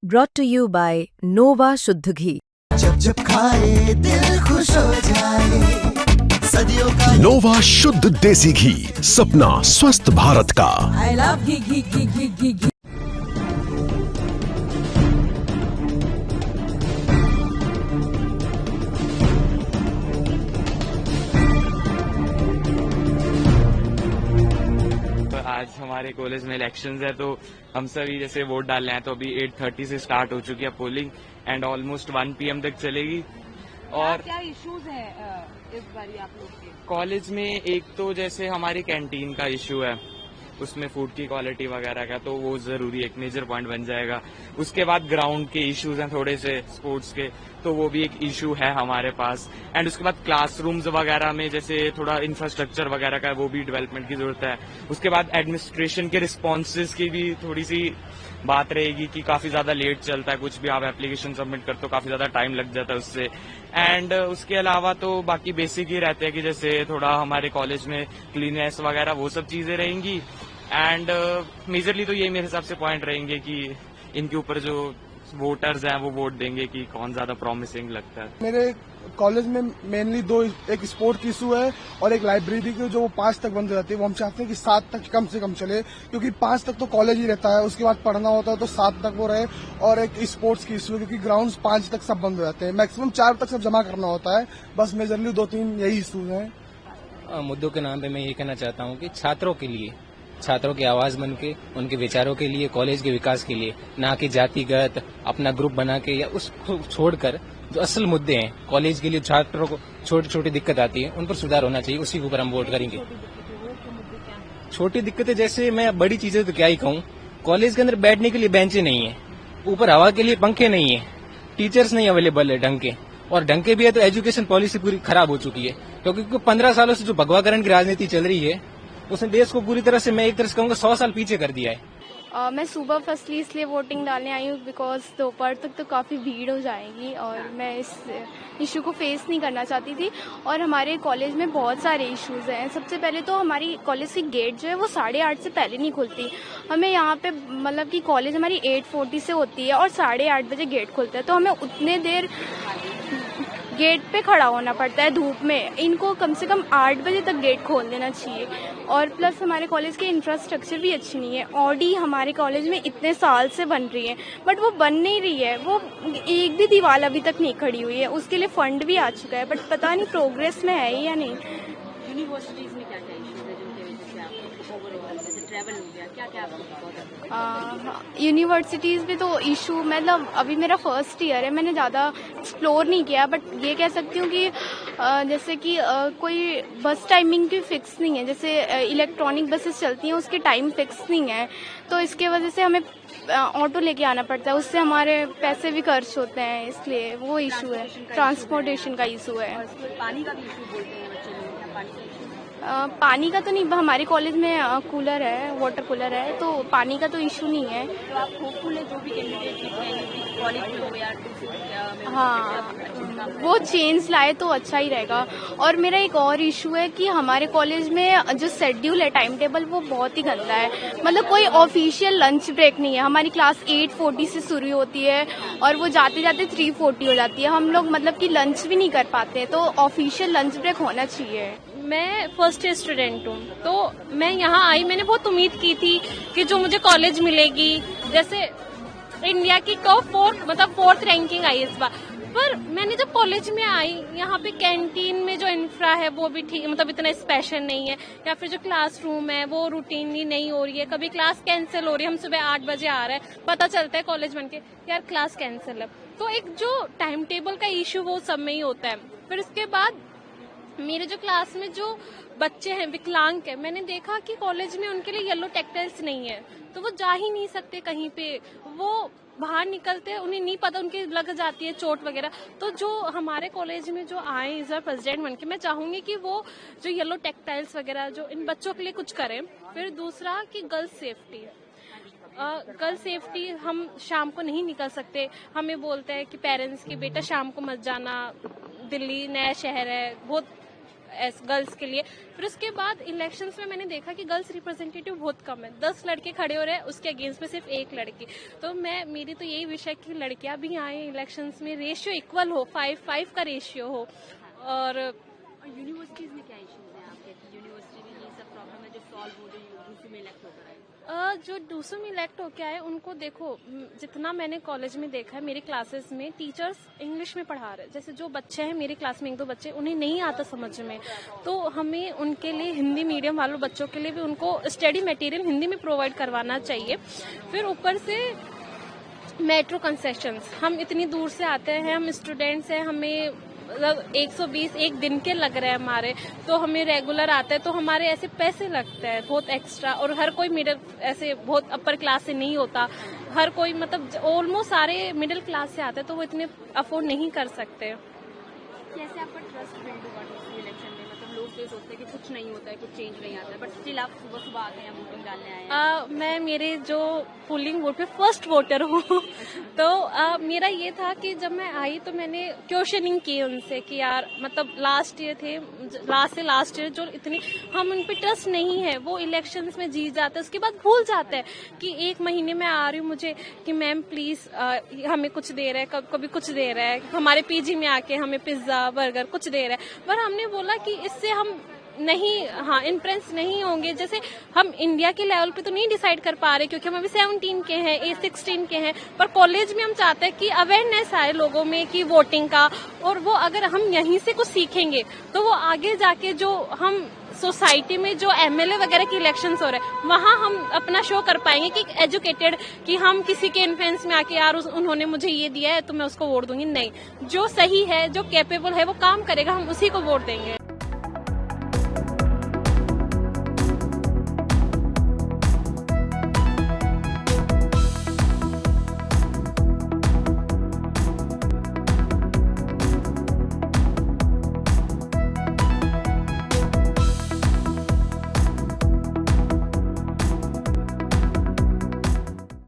brought to you by Nova शुद्ध घी। जब जब खाए दिल खुश हो जाए, सदियों का नोवा शुद्ध देसी घी, सपना स्वस्थ भारत का। I love घी घी घी घी घी घी। आज हमारे कॉलेज में इलेक्शंस है तो हम सभी जैसे वोट डालने हैं तो अभी 8:30 से स्टार्ट हो चुकी है पोलिंग एंड ऑलमोस्ट 1 PM तक चलेगी। और क्या इश्यूज है इस बारी आप लोग के कॉलेज में एक तो जैसे हमारी कैंटीन का इशू है, उसमें फूड की क्वालिटी वगैरह का, तो वो जरूरी एक मेजर पॉइंट बन जाएगा। उसके बाद ग्राउंड के इश्यूज हैं थोड़े से स्पोर्ट्स के, तो वो भी एक इशू है हमारे पास। एंड उसके बाद क्लासरूम्स वगैरह में जैसे थोड़ा इंफ्रास्ट्रक्चर वगैरह का वो भी डेवलपमेंट की जरूरत है। उसके बाद एडमिनिस्ट्रेशन के रिस्पॉन्सेज की भी थोड़ी सी बात रहेगी कि काफी ज्यादा लेट चलता है, कुछ भी आप एप्लीकेशन सबमिट करते हो काफी ज्यादा टाइम लग जाता है उससे। एंड उसके अलावा तो बाकी बेसिक ही रहते हैं कि जैसे थोड़ा हमारे कॉलेज में क्लीननेस वगैरह वो सब चीजें रहेंगी। एंड मेजरली तो ये मेरे हिसाब से पॉइंट रहेंगे कि इनके ऊपर जो वोटर्स हैं वो वोट देंगे कि कौन ज्यादा प्रॉमिसिंग लगता है। मेरे कॉलेज में मेनली दो, एक स्पोर्ट की इशू है और एक लाइब्रेरी की जो 5 तक बंद रहती है। वो हम चाहते हैं कि 7 तक कम से कम चले, क्योंकि 5 तक तो कॉलेज ही रहता है, उसके बाद पढ़ना होता है तो 7 तक वो रहे। और एक स्पोर्ट्स की इशू है क्योंकि ग्राउंड्स 5 तक सब बंद रहते हैं, मैक्सिमम 4 तक सब जमा करना होता है। बस मेजरली 2-3 यही इशूज हैं। मुद्दों के नाम पे मैं ये कहना चाहता हूँ कि छात्रों के लिए, छात्रों की आवाज बन के, उनके विचारों के लिए, कॉलेज के विकास के लिए, ना कि जातिगत अपना ग्रुप बना के या उसको छोड़कर जो असल मुद्दे हैं कॉलेज के लिए, छात्रों को छोटी छोटी दिक्कत आती है उन पर सुधार होना चाहिए, उसी के ऊपर हम वोट करेंगे। छोटी दिक्कतें जैसे मैं बड़ी चीजें तो क्या ही कहूँ, कॉलेज के अंदर बैठने के लिए बेंचें नहीं है, ऊपर हवा के लिए पंखे नहीं है, टीचर्स नहीं अवेलेबल है ढंग के, और ढंग के भी है तो एजुकेशन पॉलिसी पूरी खराब हो चुकी है। क्योंकि 15 सालों से जो भगवाकरण की राजनीति चल रही है उसने देश को पूरी तरह से, मैं एक तरह से कहूँगा, 100 साल पीछे कर दिया है। मैं सुबह फर्स्टली इसलिए वोटिंग डालने आई हूँ बिकॉज दोपहर तक तो काफ़ी भीड़ हो जाएगी और मैं इस इशू को फेस नहीं करना चाहती थी। और हमारे कॉलेज में बहुत सारे इश्यूज हैं। सबसे पहले तो हमारी कॉलेज की गेट जो है वो 8:30 से पहले नहीं खुलती। हमें यहाँ पे मतलब कि कॉलेज हमारी 8:40 से होती है और 8:30 बजे गेट खुलता है, तो हमें उतने देर गेट पे खड़ा होना पड़ता है धूप में। इनको कम से कम 8 बजे तक गेट खोल देना चाहिए। और प्लस हमारे कॉलेज की इंफ्रास्ट्रक्चर भी अच्छी नहीं है। ऑडी हमारे कॉलेज में इतने साल से बन रही है बट वो बन नहीं रही है, वो एक भी दीवार अभी तक नहीं खड़ी हुई है। उसके लिए फंड भी आ चुका है बट पता नहीं प्रोग्रेस में है या नहीं। यूनिवर्सिटीज में क्या क्या इश्यूज है जिनकी वजह से आपको ओवरऑल जैसे ट्रैवल हो गया, क्या क्या यूनिवर्सिटीज़ में तो इशू, मतलब अभी मेरा फर्स्ट ईयर है, मैंने ज़्यादा एक्सप्लोर नहीं किया बट ये कह सकती हूँ कि जैसे कि कोई बस टाइमिंग की फिक्स नहीं है। जैसे इलेक्ट्रॉनिक बसेस चलती हैं उसके टाइम फिक्स नहीं है, तो इसके वजह से हमें ऑटो लेके आना पड़ता है, उससे हमारे पैसे भी खर्च होते हैं, इसलिए वो इशू है। ट्रांसपोर्टेशन का इशू है। पानी का भी इशू बोलते हैं बच्चे लोग, क्या पानी का इशू? पानी का तो नहीं, हमारे कॉलेज में कूलर है, वाटर कूलर है, तो पानी का तो इशू नहीं है। तो आप होपफुल है जो भी कैंडिडेट निकलेंगे कॉलेज में हो या हाँ, वो चेंज लाए तो अच्छा ही रहेगा। और मेरा एक और इशू है कि हमारे कॉलेज में जो शेड्यूल है, टाइम टेबल, वो बहुत ही गंदा है। मतलब कोई ऑफिशियल लंच ब्रेक नहीं है। हमारी क्लास 8:40 से शुरू होती है और वो जाते जाते 3:40 हो जाती है। हम लोग मतलब कि लंच भी नहीं कर पाते हैं, तो ऑफिशियल लंच ब्रेक होना चाहिए। मैं फर्स्ट ईयर स्टूडेंट हूँ, तो मैं यहाँ आई, मैंने बहुत उम्मीद की थी कि जो मुझे कॉलेज मिलेगी, जैसे इंडिया की टॉप 4th रैंकिंग आई इस बार। पर मैंने जब कॉलेज में आई, यहाँ पे कैंटीन में जो इंफ्रा है वो भी ठीक, मतलब इतना स्पेशल नहीं है, या फिर जो क्लासरूम है वो रूटीनली नहीं हो रही है, कभी क्लास कैंसिल हो रही है। हम सुबह 8 बजे आ रहे हैं, पता चलता है कॉलेज बन के यार क्लास कैंसिल है। तो एक जो टाइम टेबल का इश्यू वो सब में ही होता है। फिर उसके बाद मेरे जो क्लास में जो बच्चे हैं विकलांग है, मैंने देखा कि कॉलेज में उनके लिए येलो टेक्टाइल्स नहीं है, तो वो जा ही नहीं सकते कहीं पे। वो बाहर निकलते, उन्हें नहीं पता, उनकी लग जाती है चोट वगैरह। तो जो हमारे कॉलेज में जो आए इस बार प्रेसिडेंट बन के, मैं चाहूंगी कि वो जो येलो टेक्टाइल्स वगैरह जो इन बच्चों के लिए कुछ करें। फिर दूसरा कि गर्ल्स सेफ्टी, हम शाम को नहीं निकल सकते। हमें बोलते हैं कि पेरेंट्स कि बेटा शाम को मत जाना, दिल्ली नया शहर है, बहुत गर्ल्स के लिए। फिर उसके बाद इलेक्शंस में मैंने देखा कि गर्ल्स रिप्रेजेंटेटिव बहुत कम है, 10 लड़के खड़े हो रहे हैं, उसके अगेंस्ट में सिर्फ 1 लड़की। तो मेरी तो यही विषय कि लड़कियां भी आए इलेक्शंस में, रेशियो इक्वल हो, 5-5 का रेशियो हो। और यूनिवर्सिटीज में क्या इश्यूज हैं आपके? यूनिवर्सिटी में ये सब प्रॉब्लम है जो सॉल्व हो, जो दूसरे में इलेक्ट होकर आए? जो दूसरों में इलेक्ट होके आए उनको देखो, जितना मैंने कॉलेज में देखा है, मेरी क्लासेस में टीचर्स इंग्लिश में पढ़ा रहे हैं। जैसे जो बच्चे हैं मेरी क्लास में 1-2 बच्चे, उन्हें नहीं आता समझ में, तो हमें उनके लिए हिंदी मीडियम वालों बच्चों के लिए भी उनको स्टडी मटेरियल हिंदी में प्रोवाइड करवाना चाहिए। फिर ऊपर से मेट्रो कंसेशंस, हम इतनी दूर से आते हैं, हम स्टूडेंट्स हैं, हमें 120 एक दिन के लग रहे हैं हमारे, तो हमें रेगुलर आता है तो हमारे ऐसे पैसे लगते हैं बहुत एक्स्ट्रा। और हर कोई मिडिल ऐसे बहुत अपर क्लास से नहीं होता, हर कोई मतलब ऑलमोस्ट सारे मिडिल क्लास से आते हैं, तो वो इतने अफोर्ड नहीं कर सकते। कैसे आपका ट्रस्ट बिल्ड हुआ दूसरे इलेक्शन में? मतलब लोग तो ये सोचते हैं कि कुछ नहीं होता है, कुछ चेंज नहीं आता है, बट स्टिल आप सुबह सुबह आते हैं, वोटिंग डालने आए हैं। मैं मेरे जो पोलिंग वोट पे फर्स्ट वोटर हूँ तो मेरा ये था कि जब मैं आई तो मैंने क्वेश्चनिंग की उनसे कि यार मतलब लास्ट ईयर जो इतनी हम उन पे ट्रस्ट नहीं है, वो इलेक्शंस में जीत जाते हैं, उसके बाद भूल जाते हैं कि 1 महीने में आ रही हूँ मुझे कि मैम प्लीज हमें कुछ दे रहे हैं, कभी कुछ दे रहा है, हमारे पीजी में आके हमें पिज्जा बर्गर कुछ दे रहा है। पर हमने बोला कि इससे हम नहीं इम्प्रेस नहीं होंगे। जैसे हम इंडिया के लेवल पे तो नहीं डिसाइड कर पा रहे क्योंकि हम अभी 17 के हैं, 16 के हैं, पर कॉलेज में हम चाहते हैं कि अवेयरनेस आए लोगों में कि वोटिंग का, और वो अगर हम यहीं से कुछ सीखेंगे तो वो आगे जाके जो हम सोसाइटी में जो एमएलए वगैरह के इलेक्शंस हो रहे हैं वहां हम अपना शो कर पाएंगे कि एजुकेटेड, कि हम किसी के इन्फ्लुएंस में आके यार उन्होंने मुझे ये दिया है तो मैं उसको वोट दूंगी। नहीं, जो सही है, जो कैपेबल है, वो काम करेगा, हम उसी को वोट देंगे।